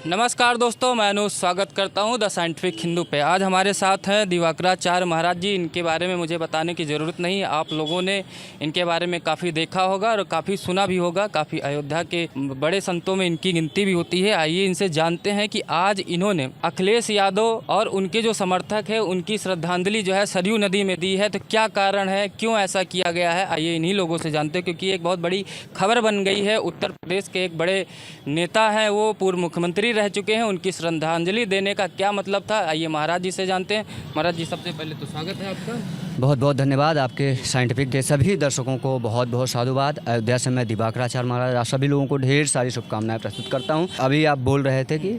नमस्कार दोस्तों, मैं अनुज स्वागत करता हूं द साइंटिफिक हिंदू पे। आज हमारे साथ हैं दिवाकराचार्य महाराज जी। इनके बारे में मुझे बताने की ज़रूरत नहीं, आप लोगों ने इनके बारे में काफ़ी देखा होगा और काफ़ी सुना भी होगा। काफ़ी अयोध्या के बड़े संतों में इनकी गिनती भी होती है। आइए इनसे जानते हैं कि आज इन्होंने अखिलेश यादव और उनके जो समर्थक है उनकी श्रद्धांजलि जो है सरयू नदी में दी है। तो क्या कारण है, क्यों ऐसा किया गया है, आइए इन्हीं लोगों से जानते हैं। क्योंकि एक बहुत बड़ी खबर बन गई है। उत्तर प्रदेश के एक बड़े नेता हैं, वो पूर्व मुख्यमंत्री रह चुके हैं, उनकी श्रद्धांजलि देने का क्या मतलब था, आइए महाराज जी से जानते हैं। महाराज जी, सबसे पहले तो स्वागत है आपका। बहुत बहुत धन्यवाद। आपके साइंटिफिक के सभी दर्शकों को बहुत बहुत साधुवाद। अयोध्या से मैं दिवाकराचार्य महाराज आप सभी लोगों को ढेर सारी शुभकामनाएं प्रस्तुत करता हूं। अभी आप बोल रहे थे कि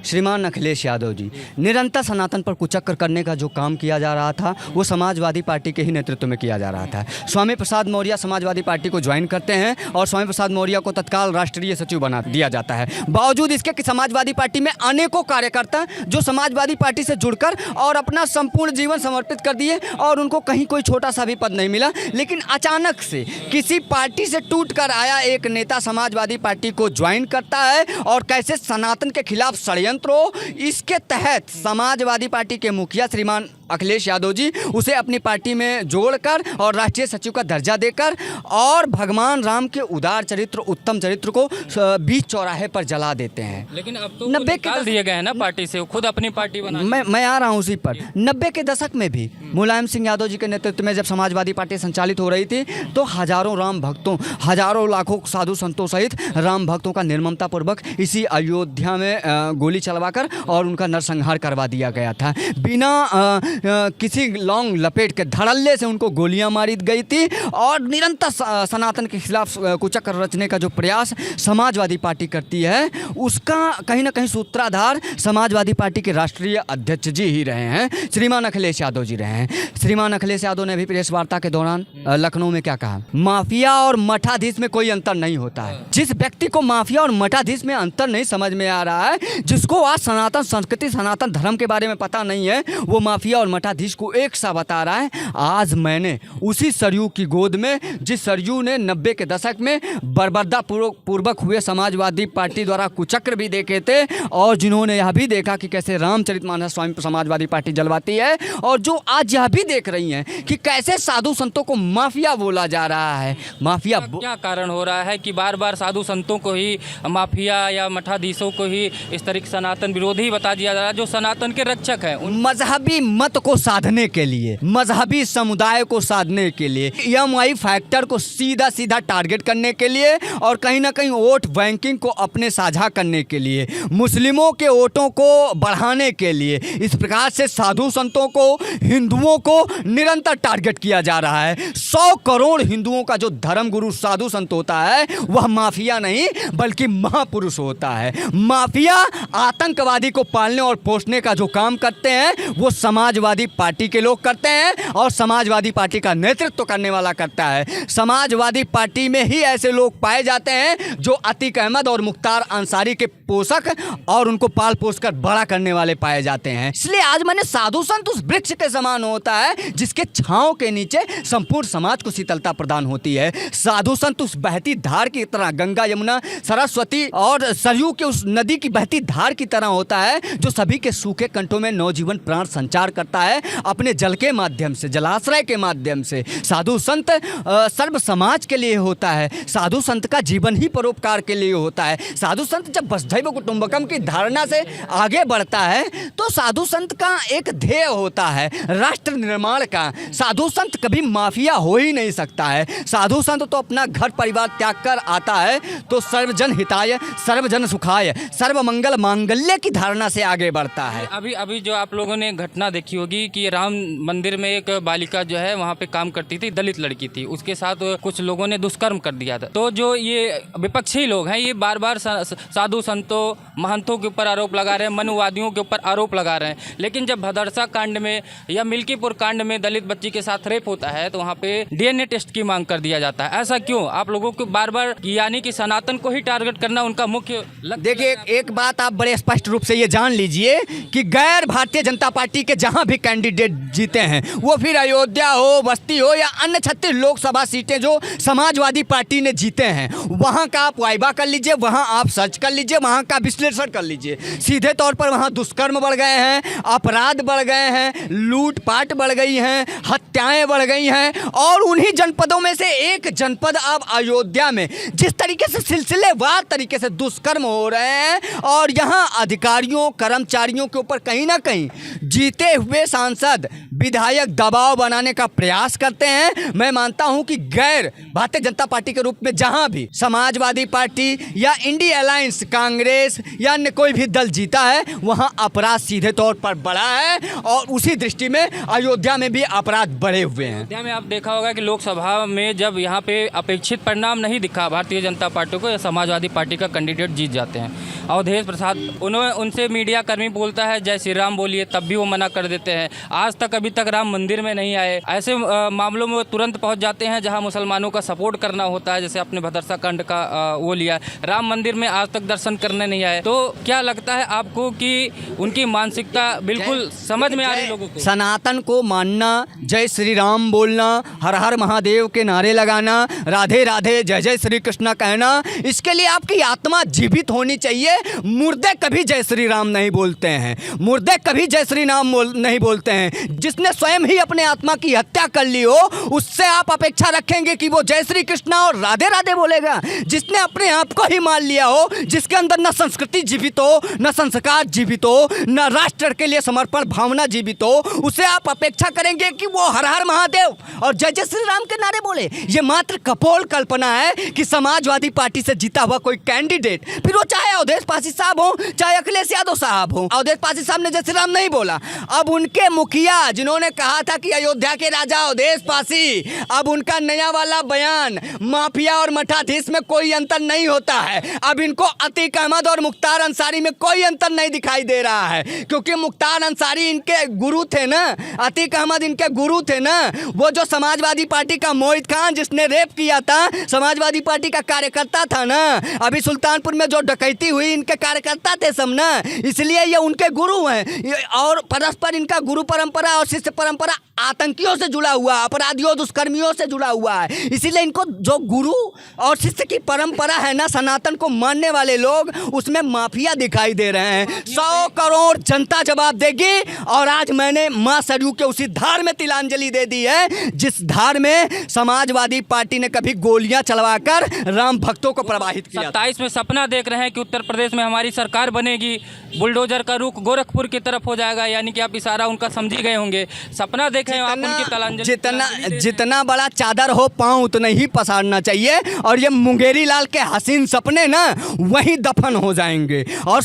श्रीमान अखिलेश यादव जी निरंतर सनातन पर कुचक्र करने का जो काम किया जा रहा था वो समाजवादी पार्टी के ही नेतृत्व में किया जा रहा था। स्वामी प्रसाद मौर्य समाजवादी पार्टी को ज्वाइन करते हैं और स्वामी प्रसाद मौर्य को तत्काल राष्ट्रीय सचिव बना दिया जाता है। बावजूद इसके कि समाजवादी पार्टी में अनेकों कार्यकर्ता जो समाजवादी पार्टी से जुड़कर और अपना संपूर्ण जीवन समर्पित कर दिए और उनको कहीं कोई छोटा सा भी पद नहीं मिला। लेकिन अचानक से किसी पार्टी से टूट कर आया एक नेता समाजवादी पार्टी को ज्वाइन करता है और कैसे सनातन के खिलाफ षड्यंत्र, इसके तहत समाजवादी पार्टी के मुखिया श्रीमान अखिलेश यादव जी उसे अपनी पार्टी में जोड़कर और राष्ट्रीय सचिव का दर्जा देकर और भगवान राम के उदार चरित्र, उत्तम चरित्र को बीच चौराहे पर जला देते हैं। लेकिन अब तो 90 के दिए गए हैं ना पार्टी से, वो खुद अपनी पार्टी बना। मैं आ रहा हूँ उसी पर। 90 के दशक में भी मुलायम सिंह यादव जी के नेतृत्व में जब समाजवादी पार्टी संचालित हो रही थी तो हजारों राम भक्तों, हजारों लाखों साधु संतों सहित राम भक्तों का निर्ममता पूर्वक इसी अयोध्या में गोली चलवाकर और उनका नरसंहार करवा दिया गया था। बिना किसी लौंग लपेट के धड़ल्ले से उनको गोलियां मारी गई थी और निरंतर सनातन के खिलाफ कुचक्र रचने का जो प्रयास समाजवादी पार्टी करती है उसका कहीं ना कहीं सूत्रधार समाजवादी पार्टी के राष्ट्रीय अध्यक्ष जी ही रहे हैं, श्रीमान अखिलेश यादव जी रहे हैं। श्रीमान अखिलेश यादव ने भी प्रेस वार्ता के दौरान लखनऊ में क्या कहा, माफिया और मठाधीश में कोई अंतर नहीं होता है। जिस व्यक्ति को माफिया और मठाधीश में अंतर नहीं समझ में आ रहा है, जिसको आज सनातन संस्कृति, सनातन धर्म के बारे में पता नहीं है, वो माफिया और मठाधीश को एक सा बता रहा है। आज मैंने उसी सरयू की गोद में, जिस सरयू ने 90 के दशक में बर्बरता पूर्वक हुए समाजवादी पार्टी द्वारा कुचक्र भी देखे थे और जिन्होंने यह भी देखा कि कैसे रामचरितमानस स्वामी समाजवादी पार्टी जलवाती है, और जो आज यह भी देख रही हैं कि कैसे साधु संतों को माफिया बोला जा रहा है। माफिया क्या कारण हो रहा है कि बार बार साधु संतों को ही माफिया या मठाधीशों को ही इस तरह सनातन विरोधी बता दिया जा रहा है, जो सनातन के रक्षक हैं? मजहबी मत को साधने के लिए, मजहबी समुदाय को साधने के लिए, EMI फैक्टर को सीधा सीधा टारगेट करने के लिए और कहीं ना कहीं वोट बैंकिंग को अपने साझा करने के लिए, मुस्लिमों के वोटों को बढ़ाने के लिए इस प्रकार से साधु संतों को, हिंदुओं को निरंतर टारगेट किया जा रहा है। 100 करोड़ हिंदुओं का जो धर्म गुरु साधु संत होता है वह माफिया नहीं बल्कि महापुरुष होता है। माफिया आतंकवादी को पालने और पोषने का जो काम करते हैं वो समाजवादी पार्टी के लोग करते हैं और समाजवादी पार्टी का नेतृत्व करने वाला करता है। समाजवादी पार्टी में ही ऐसे लोग पाए जाते हैं जो अतीक अहमद और मुख्तार अंसारी के पोषक और उनको पाल पोस कर बड़ा करने वाले पाए जाते हैं। इसलिए आज मैंने साधु संत उस वृक्ष के समान होता है जिसके छांव के नीचे संपूर्ण समाज को शीतलता प्रदान होती है। साधु संत उस बहती धार की तरह, गंगा यमुना सरस्वती और सरयू के उस नदी की बहती धार की तरह होता है जो सभी के सूखे कंठों में नवजीवन प्राण संचार करता है अपने जल के माध्यम से, जलाश्रय के माध्यम से। साधु संत सर्व समाज के लिए होता है। साधु संत का जीवन ही परोपकार के लिए होता है। साधु संत जब वसुधैव कुटुंबकम की धारणा से आगे बढ़ता है तो साधु संत का एक ध्येय होता है राष्ट्र निर्माण का। साधु संत कभी माफिया हो ही नहीं सकता है। साधु संत तो अपना घर परिवार त्याग कर आता है तो सर्वजन हिताय, सर्वजन सुखाय, सर्व मंगल मांगल्य की धारणा से आगे बढ़ता है। अभी जो आप लोगों ने घटना देखी होगी कि राम मंदिर में एक बालिका जो है वहाँ पे काम करती थी, दलित लड़की थी, उसके साथ कुछ लोगों ने दुष्कर्म कर दिया था। तो जो ये विपक्षी लोग हैं ये बार बार साधु संतों, महंतों के ऊपर आरोप लगा रहे हैं, मनुवादियों के ऊपर आरोप लगा रहे हैं। लेकिन जब भदरसा कांड में या मिल्कीपुर कांड में दलित बच्ची के साथ रेप होता है तो वहाँ पे DNA टेस्ट की मांग कर दिया जाता है। ऐसा क्यों? आप लोगों को बार बार यानी कि सनातन को ही टारगेट करना उनका मुख्य लक्ष्य। देखिए, एक बात आप बड़े स्पष्ट रूप से ये जान लीजिए कि गैर भारतीय जनता पार्टी के जहाँ भी कैंडिडेट जीते हैं, वो फिर अयोध्या हो, बस्ती हो या अन्य 36 लोकसभा सीटें जो समाजवादी पार्टी ने जीते हैं, वहाँ का आप वाइवा कर लीजिए, वहाँ आप सर्च कर लीजिए, वहाँ का विश्लेषण कर लीजिए। सीधे तौर पर वहाँ दुष्कर्म बढ़ गए हैं, अपराध बढ़ गए हैं, लूटपाट बढ़ गई हैं, हत्याएं बढ़ गई हैं। और उन्हीं जनपदों में से एक जनपद अब अयोध्या में जिस तरीके से सिलसिलेवार तरीके से दुष्कर्म हो रहे हैं और यहाँ अधिकारियों कर्मचारियों के ऊपर कहीं ना कहीं जीते हुए सांसद विधायक दबाव बनाने का प्रयास करते हैं। मैं मानता हूं कि गैर भारतीय जनता पार्टी के रूप में जहां भी समाजवादी पार्टी या इंडिया अलायंस कांग्रेस या अन्य कोई भी दल जीता है, वहां अपराध सीधे तौर पर बढ़ा है और उसी दृष्टि में अयोध्या में भी अपराध बढ़े हुए हैं। अयोध्या में आप देखा होगा कि लोकसभा में जब यहाँ पे अपेक्षित परिणाम नहीं दिखा भारतीय जनता पार्टी को या समाजवादी पार्टी का कैंडिडेट जीत जाते हैं। अवधेश प्रसाद उनसे मीडिया कर्मी बोलता है जय श्री राम बोलिए, तब भी वो मना कर देते हैं। आज तक अभी तक राम मंदिर में नहीं आए। ऐसे मामलों में वो तुरंत पहुंच जाते हैं जहां मुसलमानों का सपोर्ट करना होता है, जैसे अपने भदरसा कांड का वो लिया। राम मंदिर में आज तक दर्शन करने नहीं आए। तो क्या लगता है आपको कि उनकी मानसिकता बिल्कुल समझ में आ रही लोगों को? सनातन को मानना, जय श्री राम बोलना, हर हर महादेव के नारे लगाना, राधे राधे जय जय श्री कृष्णा कहना, इसके लिए आपकी आत्मा जीवित होनी चाहिए। मुर्दे कभी जय श्री राम नहीं बोलते हैं, मुर्दे कभी जय श्री राम नहीं बोलते हैं। जिसने स्वयं ही अपने आत्मा की हत्या कर ली हो, उससे आप अपेक्षा रखेंगे कि वो जय श्री कृष्णा और राधे राधे बोलेगा? जिसने अपने आप को ही मार लिया हो, जिसके अंदर न संस्कृति जीवित हो, न संस्कार जीवित हो, न राष्ट्र के लिए समर्पण भावना जीवित हो, उसे आप अपेक्षा करेंगे कि वो हर हर महादेव और जय जय श्री राम के नारे बोले? ये मात्र कपोल कल्पना है कि समाजवादी पार्टी से जीता हुआ कोई कैंडिडेट, फिर वो चाहे अवधेश पासी साहब हो चाहे अखिलेश यादव साहब हो, अवधेश पासी साहब ने जय श्री राम नहीं बोला। अब उनके मुखिया जिन्होंने कहा था कि अयोध्या के राजा अवधेश पासी, अब उनका नया वाला बयान, माफिया और मठाधीश में कोई अंतर नहीं होता है। अब इनको अतीक अहमद और मुख्तार अंसारी में कोई अंतर नहीं दिखाई दे रहा है, क्योंकि मुख्तार अंसारी इनके गुरु थे ना, अतीक अहमद इनके गुरु थे ना। वो जो समाजवादी पार्टी का मोहित खान जिसने रेप किया था, समाजवादी पार्टी का कार्यकर्ता था ना। अभी सुल्तानपुर में जो डकैती हुई, इनके कार्यकर्ता थे सब ना, इसलिए ये उनके गुरु हैं। और परस्पर इनका गुरु परंपरा और शिष्य परंपरा आतंकियों से जुड़ा हुआ, अपराधियों दुष्कर्मियों से जुड़ा हुआ है। इसीलिए इनको जो गुरु और शिष्य की परंपरा है ना, सनातन को मानने वाले लोग, उसमें माफिया दिखाई दे रहे हैं। 100 करोड़ जनता जवाब देगी। और आज मैंने मां सरयू के उसी धार में तिलांजलि दे दी है जिस धार में समाजवादी पार्टी ने कभी गोलियां चलवाकर राम भक्तों को प्रवाहित किया। 27 में सपना देख रहे हैं कि उत्तर प्रदेश में हमारी सरकार बनेगी, बुलडोजर का रुख गोरखपुर की तरफ हो जाएगा, यानी कि आप इशारा उनका समझ गए होंगे। सपना देखें आप उनकी तिलांजलि। जितना बड़ा चादर हो पांव उतना ही पसारना चाहिए। और ये मुंगेरी लाल के हसीन सपने ना वहीं दफन हो जाएंगे। और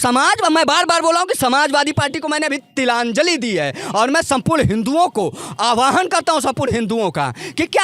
मैं बार बार बोला हूं कि समाजवादी पार्टी को मैंने अभी तिलांजलि दी है और मैं संपूर्ण हिंदुओं को आह्वान करता हूं, संपूर्ण हिंदुओं का, कि क्या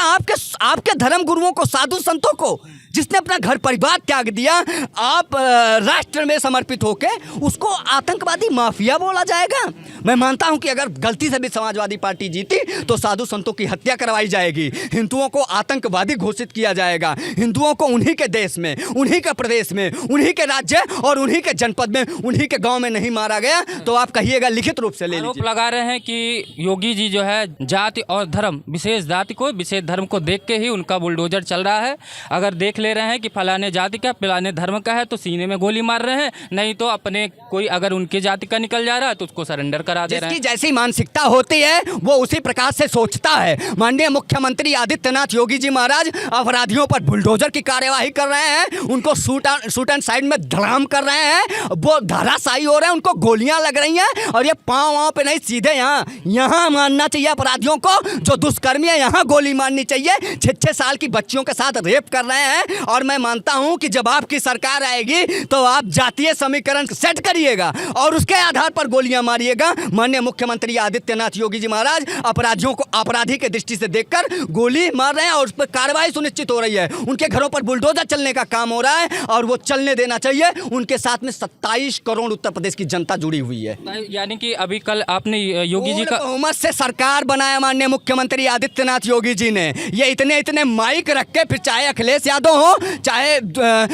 आपके धर्म गुरुओं को, साधु संतों को, जिसने अपना घर परिवार त्याग दिया, आप राष्ट्र में समर्पित होके उसको आतंकवादी माफिया बोला जाएगा? मैं मानता हूं कि अगर गलती से भी समाजवादी पार्टी जीती तो साधु संतों की हत्या करवाई जाएगी, हिंदुओं को आतंकवादी घोषित किया जाएगा, हिंदुओं को उन्हीं के देश में, उन्हीं के प्रदेश में, उन्हीं के राज्य और उन्हीं के जनपद में, उन्हीं के गांव में नहीं मारा गया तो आप कहिएगा लिखित रूप से ले लीजिए। आरोप लगा रहे हैं कि योगी जी जो है जाति और धर्म, विशेष जाति को विशेष धर्म को देख के ही उनका बुलडोजर चल रहा है। अगर देख ले रहे हैं कि फलाने जाति का फलाने धर्म का है तो सीने में गोली मार रहे हैं, नहीं तो अपने कोई अगर उनके जाति का निकल जा रहा है तो उसको सरेंडर करा दे रहे हैं। जिसकी जैसी मानसिकता होती है वो उसी प्रकार से सोचता है। माननीय मुख्यमंत्री आदित्यनाथ योगी जी महाराज अपराधियों पर बुलडोजर की कार्यवाही कर रहे हैं, उनको शूट एंड साइड में धड़ाम कर रहे हैं, वो धराशायी हो रहे हैं, उनको गोलियां लग रही हैं। और ये पाँव पे नहीं, सीधे यहाँ मारना चाहिए अपराधियों को। जो दुष्कर्मी है यहाँ गोली मारनी चाहिए। 6 साल की बच्चियों के साथ रेप कर रहे हैं। और मैं मानता हूं कि जब आपकी सरकार आएगी तो आप जातीय समीकरण सेट करिएगा और उसके आधार पर गोलियां मारिएगा। माननीय मुख्यमंत्री आदित्यनाथ योगी जी महाराज अपराधियों को अपराधी के दृष्टि से देखकर गोली मार रहे हैं और उस पर कार्रवाई सुनिश्चित हो रही है। उनके घरों पर बुलडोजर चलने का काम हो रहा है और वो चलने देना चाहिए। उनके साथ में 27 करोड़ उत्तर प्रदेश की जनता जुड़ी हुई है। यानी कि अभी कल आपने योगी जी का बहुमत से सरकार बनाया माननीय मुख्यमंत्री आदित्यनाथ योगी जी ने। ये इतने माइक रख के, फिर चाहे अखिलेश यादव हो हो, चाहे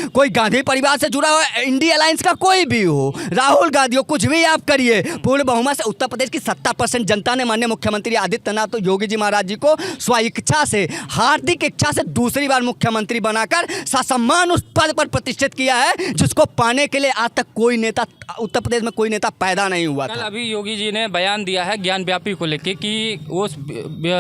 कोई गांधी परिवार से जुड़ा हो, इंडिया अलायंस का कोई भी हो, राहुल गांधी हो, कुछ भी आप करिए, पूर्ण बहुमत से उत्तर प्रदेश की 70% जनता ने माननीय मुख्यमंत्री आदित्यनाथ योगी जी महाराज जी को स्वेच्छा से, हार्दिक इच्छा से दूसरी बार मुख्यमंत्री बनाकर ससम्मान उस पद पर प्रतिष्ठित किया है, जिसको पाने के लिए आज तक कोई नेता उत्तर प्रदेश में कोई नेता पैदा नहीं हुआ कल था। अभी योगी जी ने बयान दिया है ज्ञान व्यापी को लेके कि वो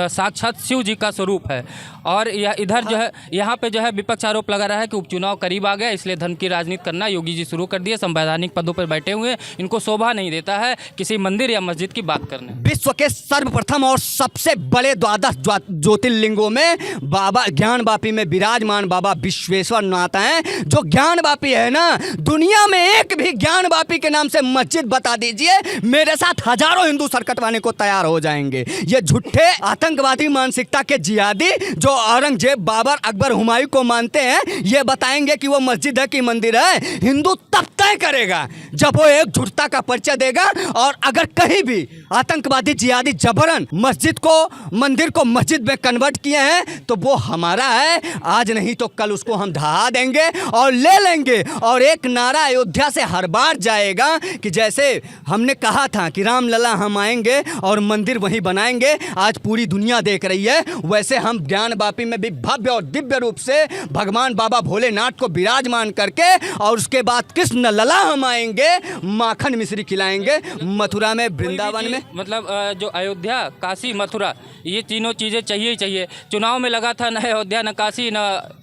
साक्षात शिव जी का स्वरूप है, और यह इधर जो है यहाँ पे जो है विपक्ष आरोप लगा रहा है कि उपचुनाव करीब आ गया, इसलिए धर्म की राजनीति करना योगी जी शुरू कर दिए। संवैधानिक पदों पर बैठे हुए, इनको शोभा नहीं देता है किसी मंदिर या मस्जिद की बात करने। विश्व के सर्वप्रथम और सबसे बड़े द्वादश ज्योतिर्लिंगों में बाबा ज्ञान वापी में विराजमान बाबा विश्वेश्वर नाथ हैं, जो ज्ञान वापी है ना, दुनिया में एक भी ज्ञान वापी के नाम से मस्जिद बता दीजिए, मेरे साथ हजारों हिंदू सर कटवाने को तैयार हो जाएंगे। ये झूठे आतंकवादी मानसिकता के जिहादी जो औरंगजेब, बाबर, अकबर, हुमायूं को मानते हैं, ये बताएंगे कि वो मस्जिद है कि मंदिर है, हिंदू तब तय करेगा जब वो एक झूठता का परिचय देगा। और अगर कहीं भी आतंकवादी जिहादी जबरन मस्जिद को, मंदिर को मस्जिद में कन्वर्ट किए हैं, तो वो हमारा है, आज नहीं तो कल उसको हम ढहा देंगे और ले लेंगे। और एक नारा अयोध्या से हर बार जाएगा कि जैसे हमने कहा था कि रामलला हम आएंगे और मंदिर वहीं बनाएंगे, आज पूरी दुनिया देख रही है, वैसे हम ज्ञान वापी में भी भव्य और दिव्य रूप से भगवान बाबा भोलेनाथ को विराजमान करके, और उसके बाद कृष्ण लला हम आएंगे, माखन मिश्री खिलाएंगे मथुरा में, वृंदावन में। मतलब जो अयोध्या, काशी, मथुरा, ये तीनों चीज़ें चाहिए ही चाहिए। चुनाव में लगा था न अयोध्या न काशी, न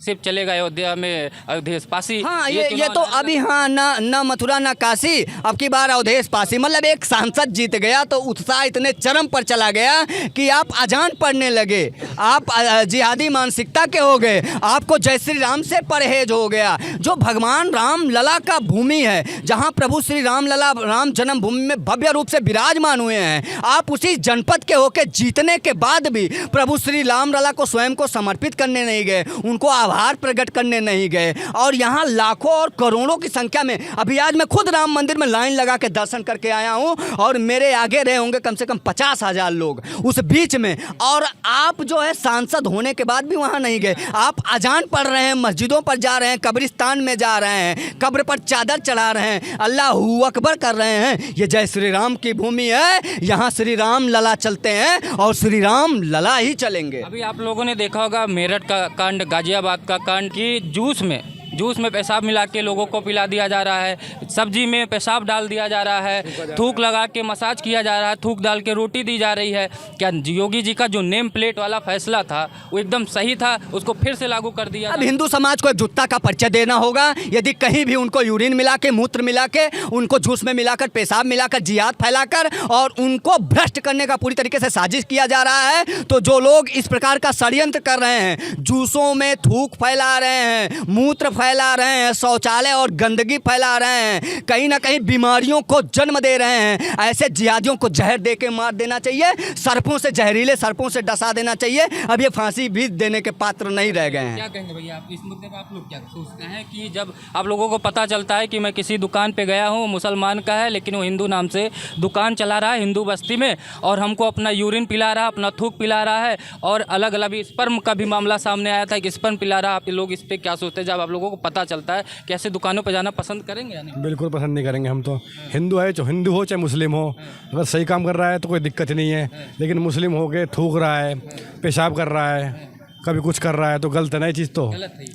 सिर्फ चलेगा अयोध्या में अवधेश पासी। हाँ, ये तो अभी हाँ, न मथुरा न काशी, अब की बार अवधेश पासी। मतलब एक सांसद जीत गया तो उत्साह इतने चरम पर चला गया कि आप अजान पढ़ने लगे, आप जिहादी मानसिकता के हो गए, आपको जय श्री राम से परहेज हो गया। जो भगवान राम लला का भूमि है, जहाँ प्रभु श्री राम लला राम जन्मभूमि में भव्य रूप से विराजमान हुए हैं, आप उसी जनपद के होके जीतने के बाद भी प्रभु श्री राम लला को स्वयं को समर्पित करने नहीं गए, उनको आभार प्रकट करने नहीं गए। और यहाँ लाखों और करोड़ों की संख्या में, अभी आज मैं खुद राम मंदिर में लाइन लगा के दर्शन करके आया हूँ, और मेरे आगे रहे होंगे कम से कम 50,000 लोग उस बीच में, और आप जो है सांसद होने के बाद भी वहाँ नहीं गए। आप अजान पढ़ रहे हैं, मस्जिदों पर जा रहे हैं, कब्रिस्तान में जा रहे हैं, कब्र पर चादर चढ़ा रहे हैं, अल्लाहू अकबर कर रहे हैं। ये जय श्री राम की भूमि है, यहाँ श्री राम लला चलते हैं और श्री राम लला ही चलेंगे। अभी आप लोगों ने देखा होगा मेरठ का कांड, गाजियाबाद का कांड, कि जूस में पेशाब मिला के लोगों को पिला दिया जा रहा है, सब्जी में पेशाब डाल दिया जा रहा है, थूक लगा के मसाज किया जा रहा है, थूक डाल के रोटी दी जा रही है। क्या योगी जी का जो नेम प्लेट वाला फैसला था वो एकदम सही था? उसको फिर से लागू कर दिया। अब हिंदू समाज को एकजुटता का परिचय देना होगा। यदि कहीं भी उनको यूरिन मिला के, मूत्र मिला के, उनको जूस में मिलाकर, पेशाब मिलाकर, जिहाद फैलाकर और उनको भ्रष्ट करने का पूरी तरीके से साजिश किया जा रहा है, तो जो लोग इस प्रकार का षड्यंत्र कर रहे हैं, जूसों में थूक फैला रहे हैं, मूत्र फैला रहे हैं, शौचालय और गंदगी फैला रहे हैं, कहीं ना कहीं बीमारियों को जन्म दे रहे हैं, ऐसे जिहादियों को जहर दे के मार देना चाहिए, सर्पों से, जहरीले सर्पों से डसा देना चाहिए। अब ये फांसी भी देने के पात्र नहीं रह गए हैं। क्या कहेंगे भैया आप इस मुद्दे पर? आप लोग क्या सोचते हैं कि जब आप लोगों को पता चलता है कि मैं किसी दुकान पे गया हूँ, मुसलमान का है लेकिन वो हिंदू नाम से दुकान चला रहा है हिंदू बस्ती में, और हमको अपना यूरिन पिला रहा है, अपना थूक पिला रहा है, और अलग अलग स्पर्म का भी मामला सामने आया था कि स्पर्म पिला रहा है, आप लोग इस पर क्या सोचते हैं जब आप लोगों को पता चलता है? कैसे दुकानों पर जाना पसंद करेंगे या नहीं? बिल्कुल पसंद नहीं करेंगे हम तो। हिंदू है, चाहे हिंदू हो चाहे मुस्लिम हो, अगर सही काम कर रहा है तो कोई दिक्कत नहीं है, लेकिन मुस्लिम हो के थूक रहा है, पेशाब कर रहा है, कभी कुछ कर रहा है तो गलत है ना ये चीज़ तो।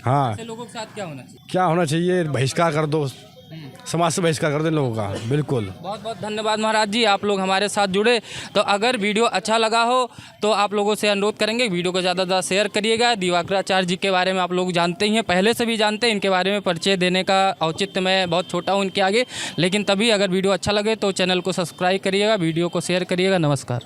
हाँ, ऐसे लोगों के साथ क्या होना चाहिए? क्या होना चाहिए? बहिष्कार कर दो, समाज से बहिष्कार कर दो इन लोगों का। बिल्कुल। बहुत बहुत धन्यवाद महाराज जी, आप लोग हमारे साथ जुड़े। तो अगर वीडियो अच्छा लगा हो तो आप लोगों से अनुरोध करेंगे वीडियो को ज़्यादा से ज़्यादा शेयर करिएगा। दिवाकराचार्य जी के बारे में आप लोग जानते ही हैं, पहले से भी जानते हैं, इनके बारे में परिचय देने का औचित्य मैं बहुत छोटा हूँ इनके आगे, लेकिन तभी अगर वीडियो अच्छा लगे तो चैनल को सब्सक्राइब करिएगा, वीडियो को शेयर करिएगा। नमस्कार।